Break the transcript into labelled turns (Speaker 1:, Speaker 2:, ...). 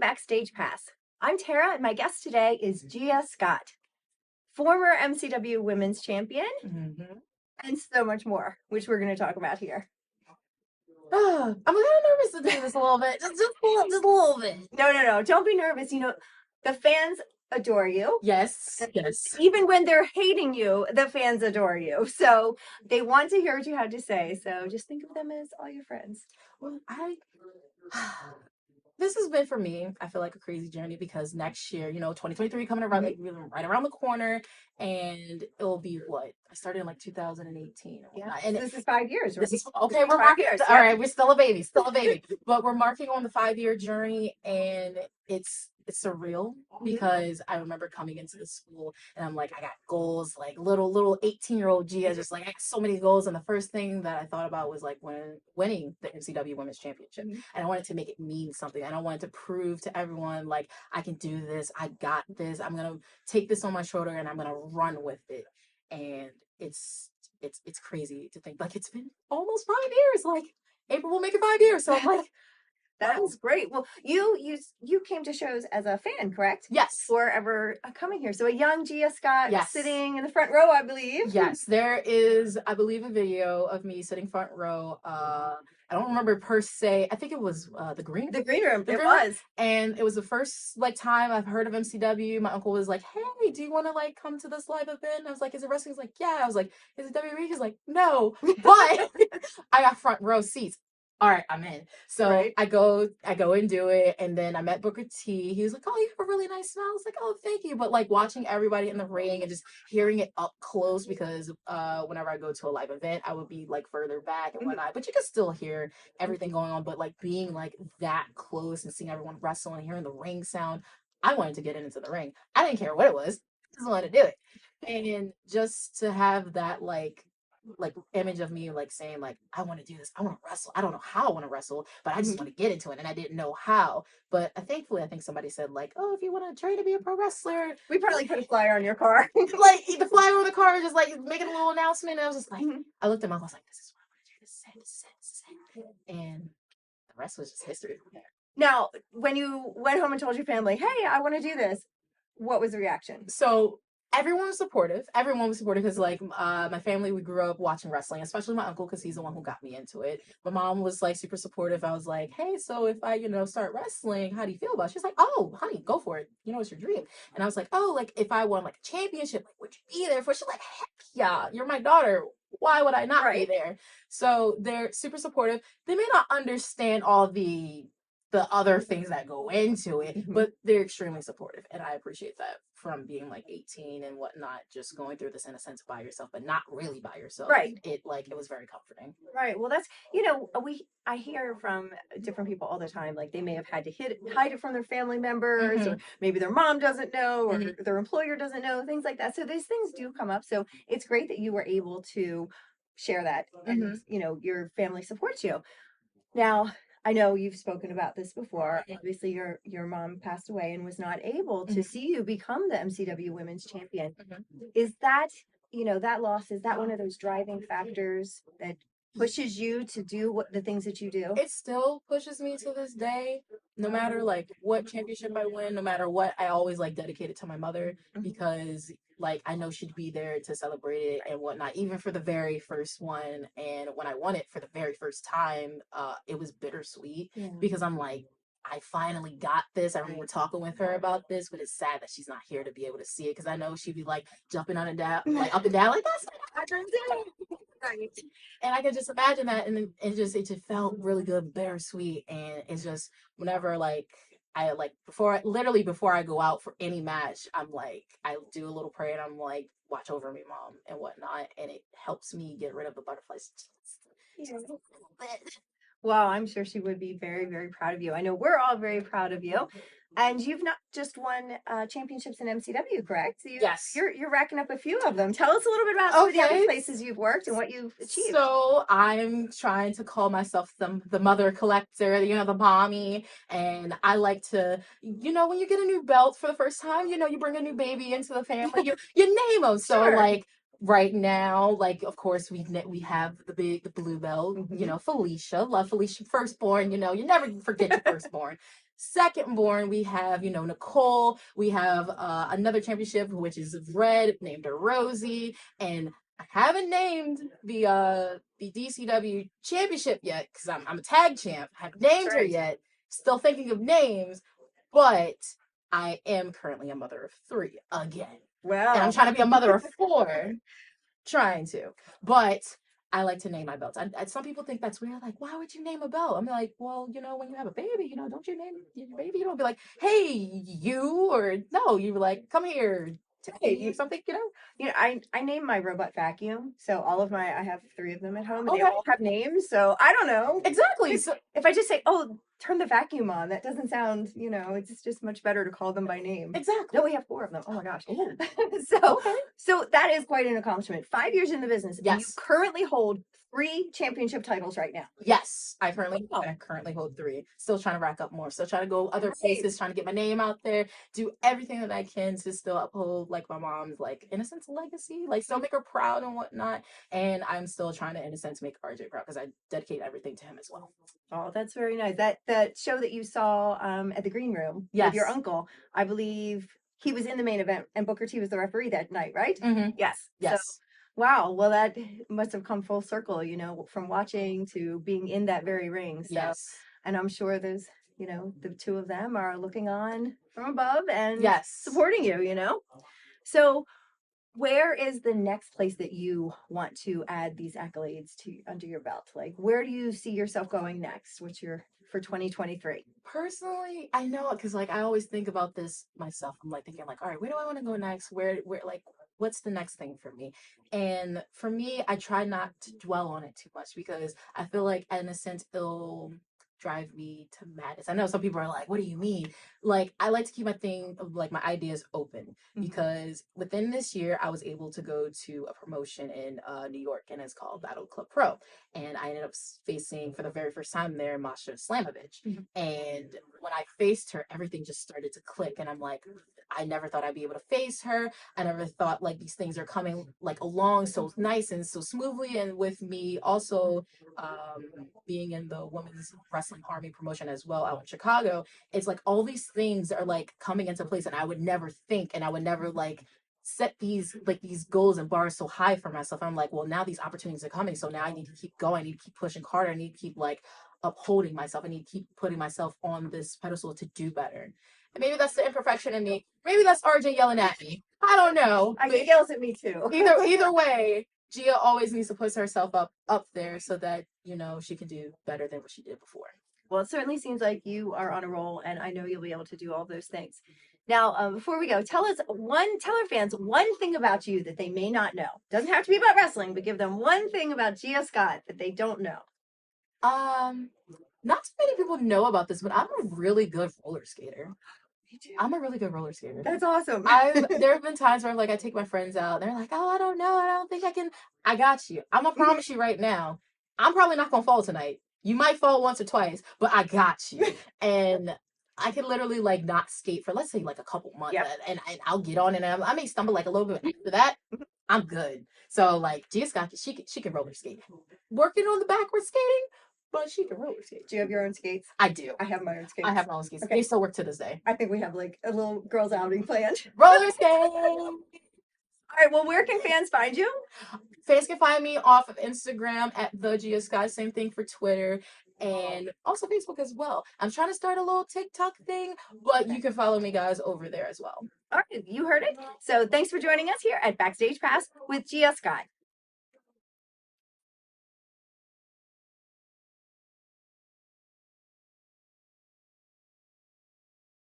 Speaker 1: Backstage Pass. I'm Tara, and my guest today is Gia Scott, former MCW Women's Champion, and so much more, which we're going to talk about here.
Speaker 2: I'm a little nervous to do this a little bit. Just a little bit.
Speaker 1: No. Don't be nervous. You know, the fans adore you.
Speaker 2: Yes.
Speaker 1: Even when they're hating you, the fans adore you. So they want to hear what you have to say. So just think of them as all your friends.
Speaker 2: Well, this has been for me, I feel like a crazy journey because next year, 2023 coming around, like right around the corner, and it'll be what? I started in like 2018.
Speaker 1: Yeah, and this is 5 years, right?
Speaker 2: This is okay. We're
Speaker 1: 5 years.
Speaker 2: All right, we're still a baby, but we're marking on the 5-year journey, and it's surreal because I remember coming into the school and I'm like, I got goals, like little 18-year-old Gia, just like I got so many goals. And the first thing that I thought about was like winning the MCW Women's Championship. And I wanted to make it mean something. And I wanted to prove to everyone like I can do this, I got this, I'm gonna take this on my shoulder and I'm gonna run with it. And it's crazy to think like it's been almost 5 years. Like April will make it 5 years. So I'm like,
Speaker 1: that was great. Well, you came to shows as a fan, correct?
Speaker 2: Yes.
Speaker 1: Before ever coming here. So a young Gia Scott
Speaker 2: yes.
Speaker 1: sitting in the front row, I believe.
Speaker 2: Yes, there is, I believe, a video of me sitting front row. I don't remember per se. I think it was the green room.
Speaker 1: It was.
Speaker 2: And it was the first time I've heard of MCW. My uncle was like, "Hey, do you want to like come to this live event?" I was like, "Is it wrestling?" He's like, "Yeah." I was like, "Is it WWE?" He's like, "No," but I got front row seats. All right, I'm in. So right. I go and do it. And then I met Booker T. He was like, "Oh, you have a really nice smile." I was like, "Oh, thank you." But like watching everybody in the ring and just hearing it up close because whenever I go to a live event, I would be like further back and whatnot. But you can still hear everything going on. But like being like that close and seeing everyone wrestle and hearing the ring sound, I wanted to get into the ring. I didn't care what it was. I just wanted to do it. And just to have that like image of me like saying like I want to do this, I want to wrestle, I don't know how I want to wrestle, but I just want to get into it, and I didn't know how. But thankfully I think somebody said like, "Oh, if you want to train to be a pro wrestler,"
Speaker 1: we probably put a flyer on your car.
Speaker 2: Like the flyer on the car, just like making a little announcement. And I was just like, I looked at my mom, I was like, "This is what I want to do, this is it." And the rest was just history from there.
Speaker 1: Now when you went home and told your family, "Hey, I want to do this," what was the reaction?
Speaker 2: So everyone was supportive because like my family, we grew up watching wrestling, especially my uncle because he's the one who got me into it. My mom was like super supportive. I was like, "Hey, so if I start wrestling, how do you feel about it?" She's like, "Oh, honey, go for it, it's your dream." And I was like, "Oh, like if I won like a championship, like would you be there for?" She's like, "Heck yeah, you're my daughter, why would I not be there?" So they're super supportive. They may not understand all the other things that go into it, but they're extremely supportive, and I appreciate that from being like 18 and whatnot, just going through this in a sense by yourself, but not really by yourself.
Speaker 1: Right.
Speaker 2: It was very comforting.
Speaker 1: Right. Well, that's I hear from different people all the time, like they may have had to hide it from their family members, or maybe their mom doesn't know, or their employer doesn't know, things like that. So these things do come up. So it's great that you were able to share that, and your family supports you. Now, I know you've spoken about this before. Obviously, your mom passed away and was not able to see you become the MCW Women's Champion. Is that, that loss, is that one of those driving factors that pushes you to do the things that you do?
Speaker 2: It still pushes me to this day. No matter like what championship I win, no matter what, I always like dedicate it to my mother because like I know she'd be there to celebrate it and whatnot, even for the very first one. And when I won it for the very first time, it was bittersweet because I'm like, I finally got this. I remember talking with her about this, but it's sad that she's not here to be able to see it because I know she'd be like jumping on and down, like up and down, like that's right. And I could just imagine that, and then it just felt really good, bittersweet, and it's just whenever like I like before I go out for any match, I'm like I do a little prayer and I'm like, "Watch over me, Mom," and whatnot, and it helps me get rid of the butterflies just a little bit.
Speaker 1: Well, I'm sure she would be very, very proud of you. I know we're all very proud of you. And you've not just won championships in MCW, correct? So
Speaker 2: yes.
Speaker 1: You're racking up a few of them. Tell us a little bit about some of the other places you've worked and what you've achieved.
Speaker 2: So I'm trying to call myself the mother collector, the mommy. And I like to, when you get a new belt for the first time, you bring a new baby into the family, you name them. So like, right now, like of course we have the blue belt, Felicia, love Felicia, firstborn, you never forget your firstborn. second born, we have, Nicole. We have another championship, which is red, named her Rosie. And I haven't named the DCW championship yet because I'm a tag champ. I haven't named her yet. Still thinking of names, but I am currently a mother of 3 again.
Speaker 1: Wow.
Speaker 2: And I'm trying to be a mother of 4. Trying to. But I like to name my belts. Some people think that's weird. Like, why would you name a belt? I'm like, well, when you have a baby, don't you name your baby? You don't be like, hey, you, or no, you were like, come here, hey, something,
Speaker 1: I named my robot vacuum. So I have 3 of them at home, and they all have names. So I don't know.
Speaker 2: Exactly. So
Speaker 1: if I just say, oh, turn the vacuum on, that doesn't sound, it's just much better to call them by name.
Speaker 2: Exactly.
Speaker 1: No, we have 4 of them. Oh my gosh. So that is quite an accomplishment. 5 years in the business.
Speaker 2: Yes.
Speaker 1: And you currently hold 3 championship titles right now.
Speaker 2: Yes, I currently hold 3. Still trying to rack up more. Still trying to go other places, trying to get my name out there, do everything that I can to still uphold like my mom's in a sense legacy, like still make her proud and whatnot. And I'm still trying to in a sense make RJ proud because I dedicate everything to him as well.
Speaker 1: Oh, that's very nice. That show that you saw at the Green Room with your uncle, I believe he was in the main event and Booker T was the referee that night, right?
Speaker 2: Mm-hmm.
Speaker 1: Yes.
Speaker 2: Yes.
Speaker 1: So, wow. Well, that must have come full circle, from watching to being in that very ring. So,
Speaker 2: yes.
Speaker 1: And I'm sure there's, the 2 of them are looking on from above and supporting you, So where is the next place that you want to add these accolades to under your belt? Like, where do you see yourself going next? What's your for 2023?
Speaker 2: Personally, I know because I always think about this myself. I'm thinking all right, where do I want to go next? Where what's the next thing for me? And for me, I try not to dwell on it too much because I feel like in a sense it'll drive me to madness. I know some people are like, what do you mean? I like to keep my ideas open because within this year I was able to go to a promotion in New York and it's called Battle Club Pro. And I ended up facing for the very first time there Masha Slamovich. And when I faced her, everything just started to click. And I'm like, I never thought I'd be able to face her. I never thought these things are coming along so nice and so smoothly. And with me also being in the women's wrestling army promotion as well out in Chicago, it's all these things are coming into place and I would never think and I would never set these these goals and bars so high for myself. I'm well, now these opportunities are coming, so now I need to keep going. I need to keep pushing harder. I need to keep upholding myself. I need to keep putting myself on this pedestal to do better. And maybe that's the imperfection in me. Maybe that's RJ yelling at me. I don't know.
Speaker 1: He yells at me too.
Speaker 2: either way, Gia always needs to put herself up there so that she can do better than what she did before.
Speaker 1: Well, it certainly seems like you are on a roll, and I know you'll be able to do all those things. Now, before we go, tell our fans one thing about you that they may not know. Doesn't have to be about wrestling, but give them one thing about Gia Scott that they don't know.
Speaker 2: Not too many people know about this, but I'm a really good roller skater. I'm a really good roller skater.
Speaker 1: That's awesome.
Speaker 2: There have been times where I take my friends out. They're like, oh, I don't know. I don't think I can. I got you. I'm going to promise you right now. I'm probably not going to fall tonight. You might fall once or twice, but I got you. And I can literally not skate for, let's say, a couple months. Yep. And I'll get on and I may stumble a little bit after that. I'm good. So Gia Scott, she can roller skate. Working on the backward skating, but she can roller skate.
Speaker 1: Do you have your own skates?
Speaker 2: I do.
Speaker 1: I have my own skates.
Speaker 2: I have my own skates. Okay. They still work to this day.
Speaker 1: I think we have a little girls outing planned.
Speaker 2: Roller skate!
Speaker 1: All right, well, where can fans find you?
Speaker 2: Fans can find me off of Instagram at the Gia Scott. Same thing for Twitter. And also Facebook as well. I'm trying to start a little TikTok thing, but you can follow me guys over there as well.
Speaker 1: All right, you heard it. So thanks for joining us here at Backstage Pass with Gia Scott.